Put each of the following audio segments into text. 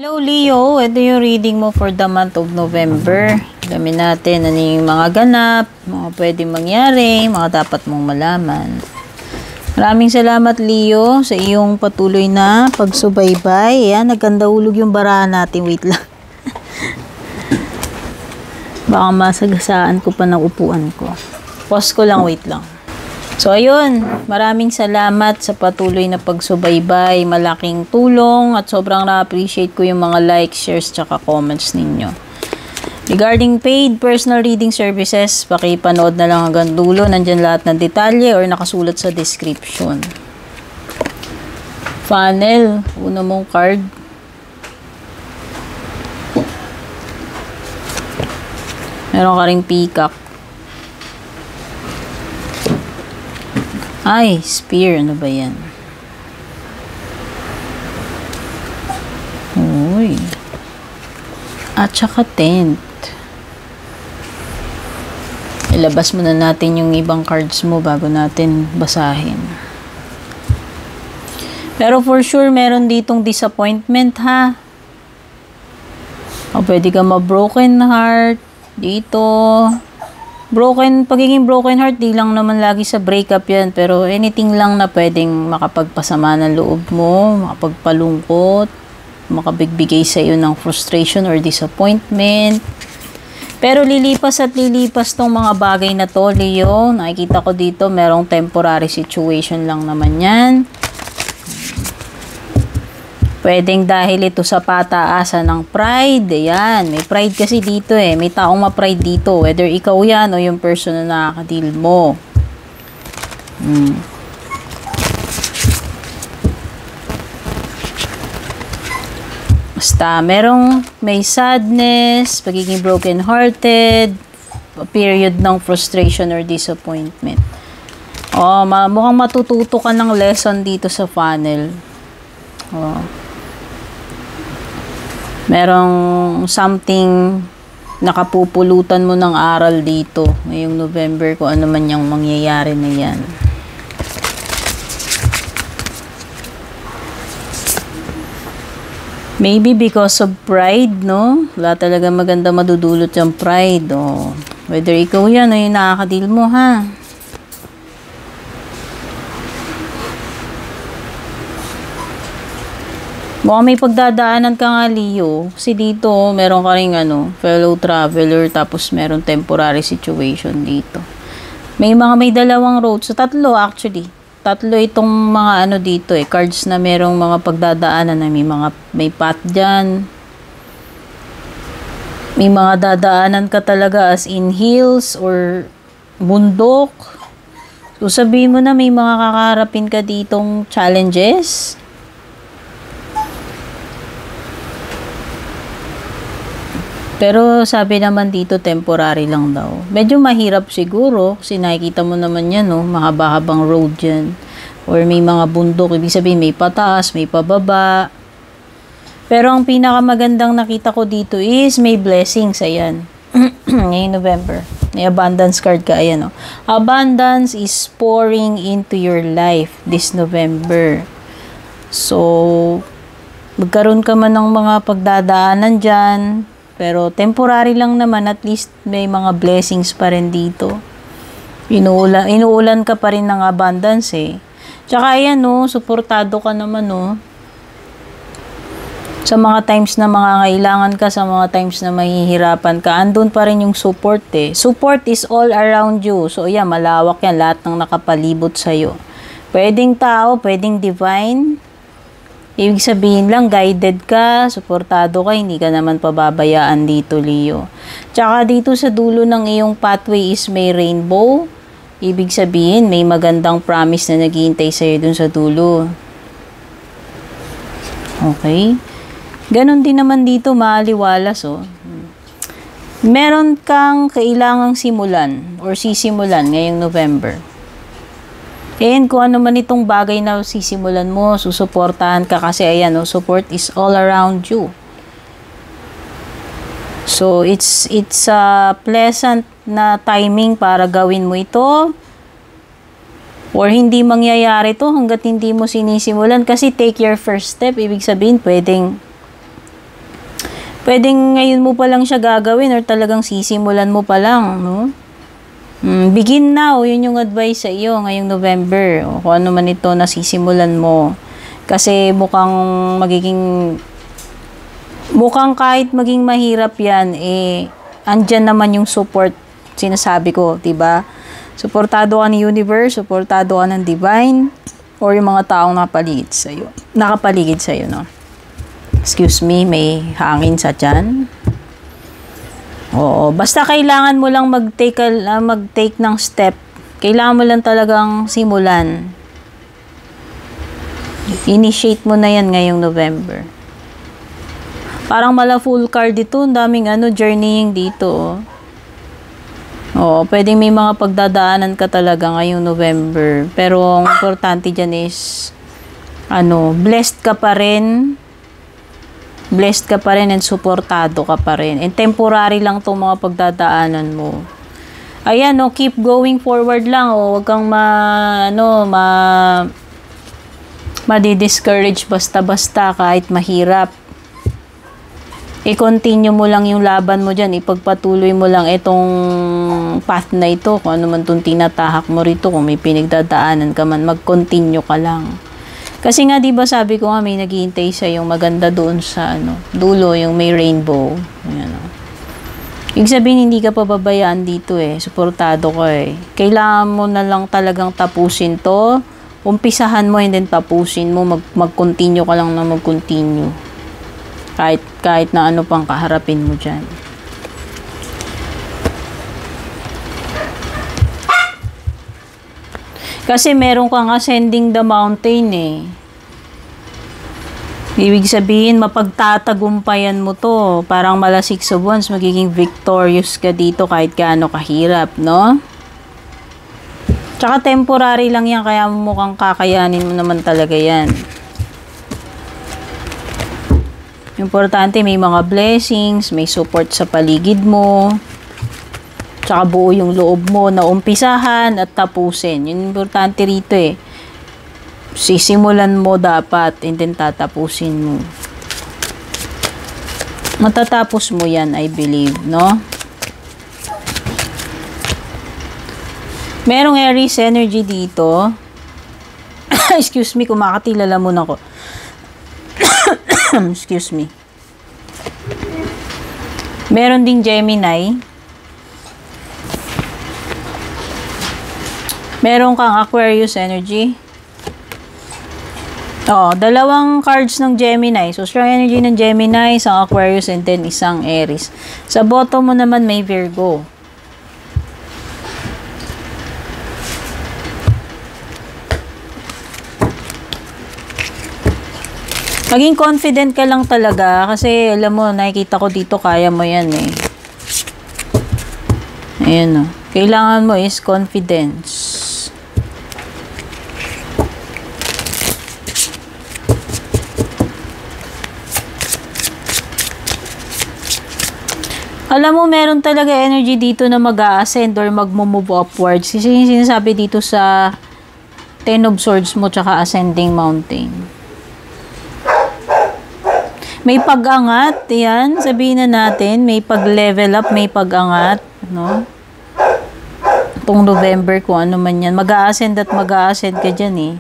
Hello Leo, ito yung reading mo for the month of November. Alamin natin ano yung mga ganap, mga pwedeng mangyari, mga dapat mong malaman. Maraming salamat Leo sa iyong patuloy na pagsubaybay. Ayan, nagkanda hulog yung barahan natin. Wait lang. Baka masagasaan ko pa ng upuan ko. Pause ko lang, wait lang. So, ayun. Maraming salamat sa patuloy na pagsubaybay. Malaking tulong at sobrang na-appreciate ko yung mga likes, shares, tsaka comments ninyo. Regarding paid personal reading services, pakipanood na lang hanggang dulo. Nandyan lahat ng detalye or nakasulat sa description. Funnel. Una mong card. Meron ka ring peacock. Ay, spear. Ano ba yan? Uy. At saka tent. Ilabas muna natin yung ibang cards mo bago natin basahin. Pero for sure, meron ditong disappointment, ha? O pwede ka ma-broken heart. Dito. Pagiging broken heart, di lang naman lagi sa breakup yan. Pero anything lang na pwedeng makapagpasama ng loob mo, makapagpalungkot, makabigbigay sa iyo ng frustration or disappointment. Pero lilipas at lilipas tong mga bagay na to, Leo. Nakikita ko dito, merong temporary situation lang naman yan. Pwedeng dahil ito sa pataasan ng pride. Ayan. May pride kasi dito eh. May taong ma-pride dito. Whether ikaw yan o yung person na nakakadeal mo. Basta, may sadness, pagiging broken-hearted, period ng frustration or disappointment. Oh, mukhang matututo ka ng lesson dito sa funnel. Oh. Merong something nakapupulutan mo ng aral dito ngayong November kung ano man yung mangyayari na yan. Maybe because of pride, no? Wala talaga maganda madudulot yung pride. Oh. Whether ikaw yan o yung nakakadeal mo, ha? Baka may pagdadaanan ka nga, Leo. Kasi dito, meron ka ring fellow traveler, tapos meron temporary situation dito. May dalawang road. So, tatlo actually. Tatlo itong mga dito eh. Cards na merong mga pagdadaanan na may path dyan. May mga dadaanan ka talaga as in hills or bundok. So, sabihin mo na may mga kakaharapin ka ditong challenges. Pero sabi naman dito, temporary lang daw. Medyo mahirap siguro, kasi nakikita mo naman yan, no? Mahaba-habang road yan. Or may mga bundok, ibig sabihin may pataas, may pababa. Pero ang pinakamagandang nakita ko dito is may blessings, ayan. Ngayong November. May abundance card ka, ayan, no? Abundance is pouring into your life this November. So, magkaroon ka man ng mga pagdadaanan dyan, pero temporary lang naman, at least may mga blessings pa rin dito. Inuulan ka pa rin ng abundance eh. Tsaka ayan no, suportado ka naman no. Sa mga times na mangangailangan ka, sa mga times na mahihirapan ka, andun pa rin yung support eh. Support is all around you. So yan, malawak yan, lahat ng nakapalibot sa'yo. Pwedeng tao, pwedeng divine. Ibig sabihin lang, guided ka, suportado ka, hindi ka naman pababayaan dito, Leo. Tsaka dito sa dulo ng iyong pathway is may rainbow. Ibig sabihin, may magandang promise na naghihintay sa'yo dun sa dulo. Okay? Ganon din naman dito, maaliwalas, oh. Meron kang kailangang simulan or sisimulan ngayong November. And kung ano man itong bagay na sisimulan mo, susuportahan ka kasi ayan, no, support is all around you. So, it's a pleasant na timing para gawin mo ito. Or hindi mangyayari to hanggat hindi mo sinisimulan. Kasi take your first step. Ibig sabihin, pwedeng Pwedeng ngayon mo pa lang siya gagawin or talagang sisimulan mo pa lang, no? Begin now, yun yung advice sa iyo ngayong November. O kung ano man ito na sisimulan mo. Kasi mukhang kahit maging mahirap yan, andyan naman yung support, sinasabi ko, diba? Suportado ka ni universe, suportado ka ng divine, or yung mga taong nakapaligid sa'yo, no? Excuse me, may hangin sa tiyan. Oo, basta kailangan mo lang mag-take ng step. Kailangan mo lang talagang simulan. Initiate mo na yan ngayong November. Parang mala full card dito, ang daming journeying dito. Oo, pwedeng may mga pagdadaanan ka talaga ngayong November. Pero ang importante dyan is, blessed ka pa rin. Blessed ka pa rin and suportado ka pa rin. And temporary lang itong mga pagdadaanan mo. Ayan, keep going forward lang. Huwag kang madi-discourage basta-basta kahit mahirap. I-continue mo lang yung laban mo dyan. Ipagpatuloy mo lang itong path na ito. Kung ano man itong tinatahak mo rito. Kung may pinagdadaanan ka man, mag-continue ka lang. Kasi nga, di ba sabi ko nga, may naghihintay sa yung maganda doon sa dulo, yung may rainbow. Ayan, Ibig sabihin, hindi ka pababayaan dito Suportado ka Kailangan mo na lang talagang tapusin to. Umpisahan mo and then tapusin mo. Mag-continue ka lang na mag-continue. Kahit na ano pang kaharapin mo dyan. Kasi meron kang ascending the mountain Ibig sabihin, mapagtatagumpayan mo to. Parang mala 6 of Wands, magiging victorious ka dito kahit gaano kahirap, no? Tsaka temporary lang yan, kaya mukhang kakayanin mo naman talaga yan. Importante, may mga blessings, may support sa paligid mo. Tsaka buo yung loob mo na umpisahan at tapusin. Yun importante rito Sisimulan mo dapat and then tatapusin mo. Matatapos mo yan, I believe, no? Merong Aries energy dito. Excuse me, kumakatila muna ako. Excuse me. Meron ding Gemini. Meron kang Aquarius energy. Dalawang cards ng Gemini. So, strong energy ng Gemini, isang Aquarius, and then isang Aries. Sa bottom mo naman may Virgo. Maging confident ka lang talaga kasi alam mo, nakikita ko dito, kaya mo yan Ayan Kailangan mo is confidence. Alam mo, meron talaga energy dito na mag-a-ascend or mag-move upwards. Kasi yung sinasabi dito sa Ten of Swords mo tsaka Ascending Mountain. May pag-angat, yan. Sabihin na natin, may pag-level up, may pag-angat, no? Itong November, kung ano man yan. Mag-a-ascend at mag-a-ascend ka dyan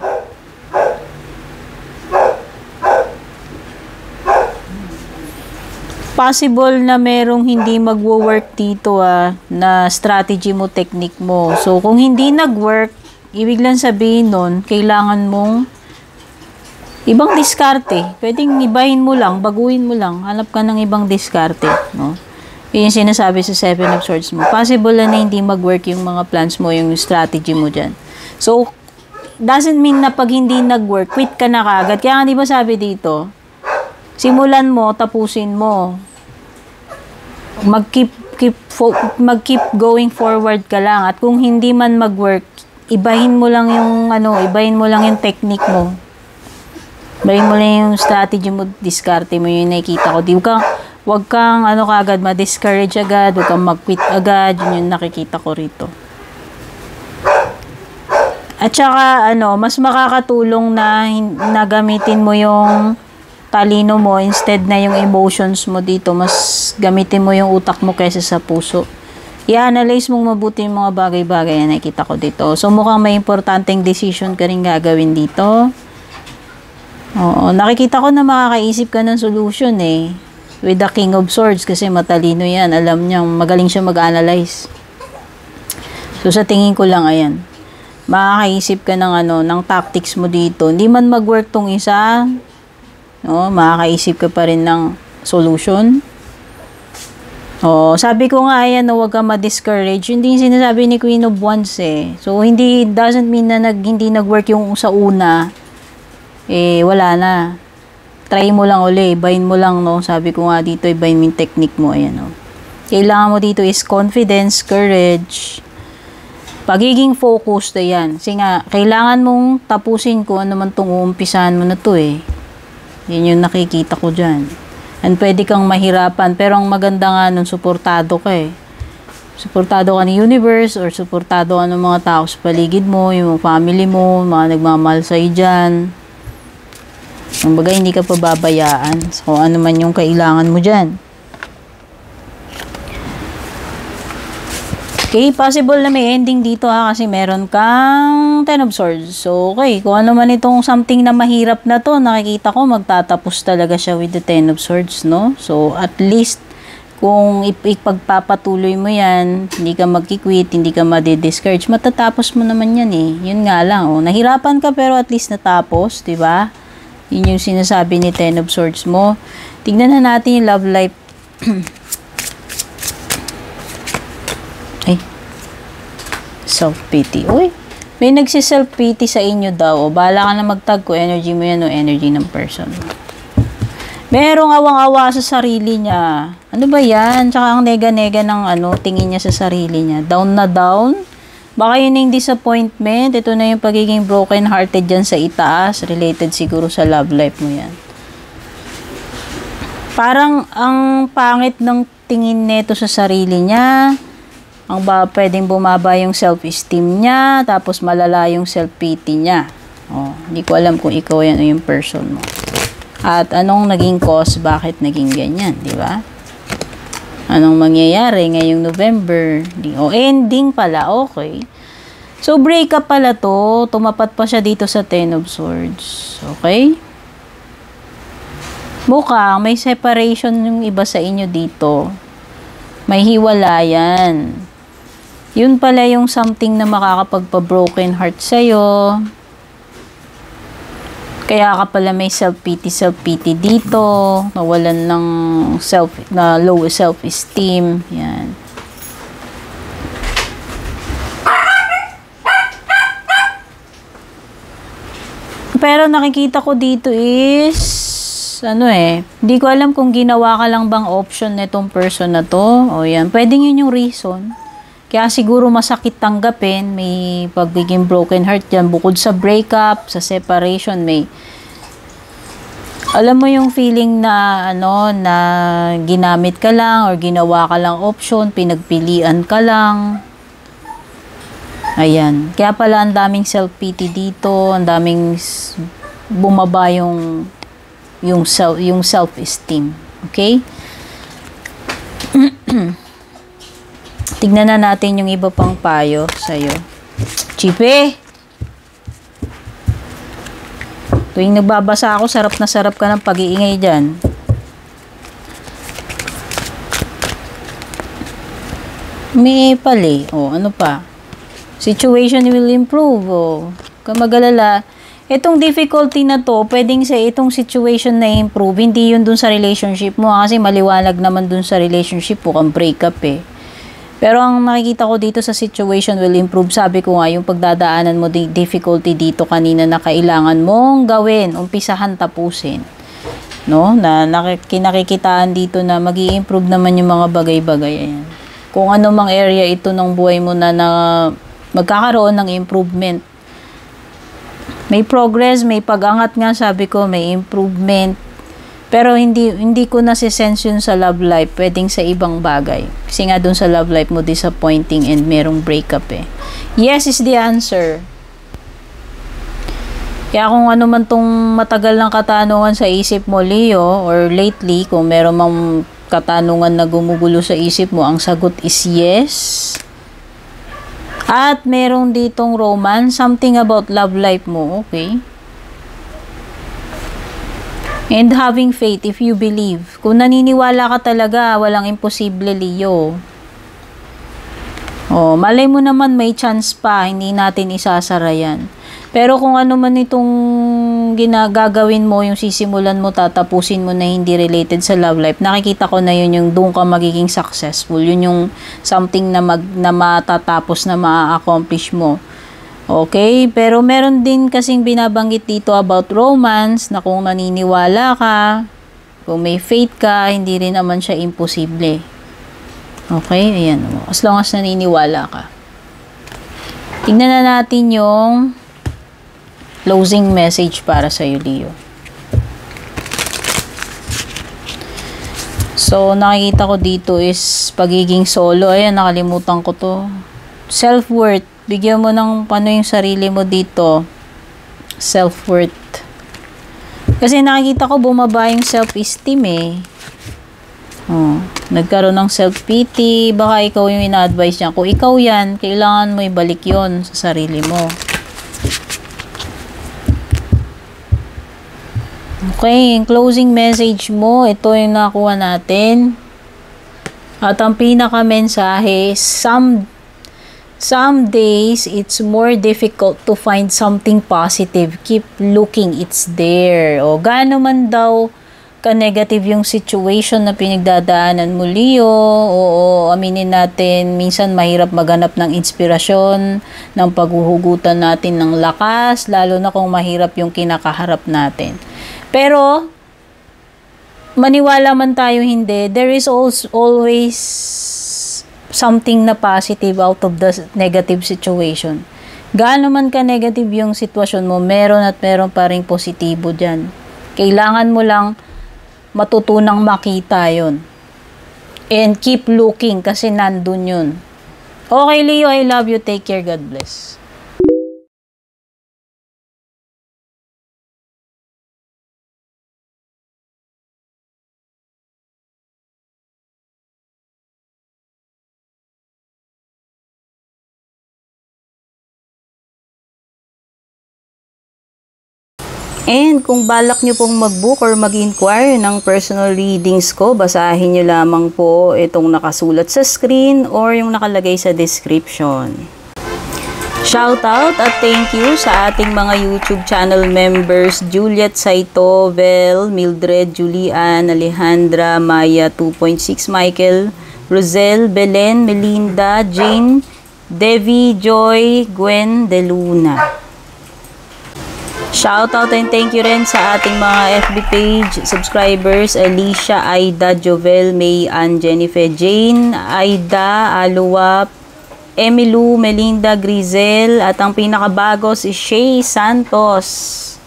Possible na merong hindi magwo-work dito na strategy mo, technique mo. So, kung hindi nag-work, ibig lang sabihin nun, kailangan mong ibang diskarte. Pwedeng ibahin mo lang, baguhin mo lang, hanap ka ng ibang diskarte, no? Yun yung sinasabi sa Seven of Swords mo. Possible na hindi mag-work yung mga plans mo, yung strategy mo dyan. So, doesn't mean na pag hindi nag-work, quit ka na kagad. Kaya nga, di ba sabi dito, simulan mo, tapusin mo. Mag-keep going forward ka lang. At kung hindi man mag-work, ibahin mo lang yung technique mo. Ibahin mo lang yung strategy mo, diskarte mo, yung nakikita ko. Huwag kang kagad ma-discourage agad, huwag kang mag-quit agad, yun yung nakikita ko rito. At saka mas makakatulong na gamitin mo yung talino mo, instead na yung emotions mo dito, mas gamitin mo yung utak mo kaysa sa puso. I-analyze mong mabuti yung mga bagay-bagay na nakikita ko dito. So, mukhang may importanteng decision ka rin gagawin dito. Oo, nakikita ko na makakaisip ka ng solution eh. With the King of Swords, kasi matalino yan. Alam niya, magaling siya mag-analyze. So, sa tingin ko lang, ayan. Makakaisip ka ng, ng tactics mo dito. Hindi man mag-work tong isa, no, makakaisip ka pa rin ng solution. Oh, sabi ko nga, ayan, no, huwag ka ma-discourage. Hindi yung sinasabi ni Queen of Wands eh. So, doesn't mean na hindi nag-work yung sa una. Eh, wala na. Try mo lang uli. Bind mo lang, no. Sabi ko nga dito, bind mo yung technique mo. Ayan, no. Kailangan mo dito is confidence, courage, pagiging focused na yan. Kasi nga, kailangan mong tapusin ko ano man itong uumpisahan mo na to eh. Yan yung nakikita ko dyan. And pwede kang mahirapan. Pero ang maganda nga nun, suportado ka eh. Suportado ka ni universe or suportado ka ng mga tao sa paligid mo, yung family mo, mga nagmamahal sa'yo dyan. Kumbaga, hindi ka pababayaan. So, ano man yung kailangan mo dyan. Okay, possible na may ending dito kasi meron kang Ten of Swords. So, okay, kung ano man itong something na mahirap na to, nakikita ko magtatapos talaga siya with the Ten of Swords, no? So, at least, kung ipagpapatuloy mo yan, hindi ka magkikwit, hindi ka madi-discourage, matatapos mo naman yan eh. Yun nga lang, oh. Nahirapan ka pero at least natapos, di ba? Yun yung sinasabi ni Ten of Swords mo. Tignan na natin yung love life. Self-pity. Uy, may nagsi-self-pity sa inyo daw. O, bahala ka na magtag ko. Energy mo yan o energy ng person. Merong awang-awa sa sarili niya. Ano ba yan? Tsaka ang nega-nega ng tingin niya sa sarili niya. Down na down. Baka yun yung disappointment. Ito na yung pagiging broken-hearted dyan sa itaas. Related siguro sa love life mo yan. Parang ang pangit ng tingin neto sa sarili niya. Ang pwedeng bumaba yung self-esteem niya, tapos malala yung self-pity niya. Oh, hindi ko alam kung ikaw yan o yung person mo. At anong naging cause, bakit naging ganyan, di ba? Anong mangyayari ngayong November? Ending pala, okay. So, breakup pala to. Tumapat pa siya dito sa Ten of Swords. Okay? Mukhang may separation yung iba sa inyo dito. May hiwalayan. Yun pala yung something na makakapagpa-broken heart sa'yo. Kaya ka pala may self-pity dito. Nawalan ng low self-esteem. Yan. Pero nakikita ko dito is, hindi ko alam kung ginawa ka lang bang option nitong person na to. O yan, pwedeng yun yung reason. Kaya siguro masakit tanggapin, may pagiging broken heart yan. Bukod sa breakup, sa separation, may alam mo yung feeling na na ginamit ka lang or ginawa ka lang option, pinagpilian ka lang. Ayan. Kaya pala ang daming self-pity dito, ang daming bumaba yung self-esteem. Okay? Tignan na natin yung iba pang payo sa'yo. Chipe! Tuwing nagbabasa ako, sarap na sarap ka ng pag-iingay dyan. May pali. Ano pa? Situation will improve. Kung mag-alala, itong difficulty na to, pwedeng sa itong situation na improve, hindi yun dun sa relationship mo. Kasi maliwanag naman dun sa relationship mo, kang breakup eh. Pero ang nakikita ko dito sa situation will improve, sabi ko nga, yung pagdadaanan mo difficulty dito kanina na kailangan mong gawin, umpisahan, tapusin. No? Na kinakikitaan dito na mag-i-improve naman yung mga bagay-bagay. Ayan. Kung ano mang area ito ng buhay mo na magkakaroon ng improvement. May progress, may pag-angat nga, sabi ko, may improvement. Pero hindi ko nasisense yun sa love life. Pwedeng sa ibang bagay. Kasi nga dun sa love life mo, disappointing and merong breakup eh. Yes is the answer. Kaya kung ano man tong matagal ng katanungan sa isip mo, Leo, or lately, kung meron mang katanungan na gumugulo sa isip mo, ang sagot is yes. At merong ditong romance, something about love life mo, okay? And having faith if you believe. Kung naniniwala ka talaga, walang imposible, Leo. Oh, malay mo naman may chance pa, hindi natin isasara yan. Pero kung ano man itong ginagagawin mo, yung sisimulan mo, tatapusin mo na hindi related sa love life, nakikita ko na yun yung doon ka magiging successful. Yun yung something na matatapos na ma-accomplish mo. Okay? Pero meron din kasing binabanggit dito about romance, na kung naniniwala ka, kung may faith ka, hindi rin naman siya imposible. Okay? Ayan. As long as naniniwala ka. Tingnan na natin yung closing message para sa iyo, Leo. So, nakikita ko dito is pagiging solo. Ayan, nakalimutan ko to. Self-worth. Bigyan mo ng paano yung sarili mo dito. Self-worth. Kasi nakikita ko bumaba yung self-esteem eh. Oh, nagkaroon ng self-pity. Baka ikaw yung ina-advise niya. Kung ikaw yan, kailangan mo ibalik yon sa sarili mo. Okay, yung closing message mo, ito yung nakuha natin. At ang pinaka-mensahe, some days, it's more difficult to find something positive. Keep looking, it's there. O, gaano man daw ka-negative yung situation na pinagdadaanan mo, Leo. Oo, aminin natin, minsan mahirap maghanap ng inspirasyon, ng paghuhugutan natin ng lakas, lalo na kung mahirap yung kinakaharap natin. Pero, maniwala man tayo hindi, there is always something na positive out of the negative situation. Gaano man ka negative yung sitwasyon mo, meron at meron pa ring positibo dyan. Kailangan mo lang matutunang makita yon. And keep looking kasi nandun yun. Okay, Leo, I love you. Take care. God bless. And kung balak nyo pong mag-book or mag-inquire ng personal readings ko, basahin nyo lamang po itong nakasulat sa screen or yung nakalagay sa description. Shoutout at thank you sa ating mga YouTube channel members, Juliet Saito, Vel, Mildred, Julian, Alejandra, Maya 2.6, Michael, Rosel, Belen, Melinda, Jane, Devi, Joy, Gwen, De Luna. Shoutout and thank you rin sa ating mga FB page subscribers, Alicia, Aida, Jovel, May, Ann, Jennifer, Jane, Aida, Aluwap, Emilu, Melinda, Grizel, at ang pinakabago si Shay Santos.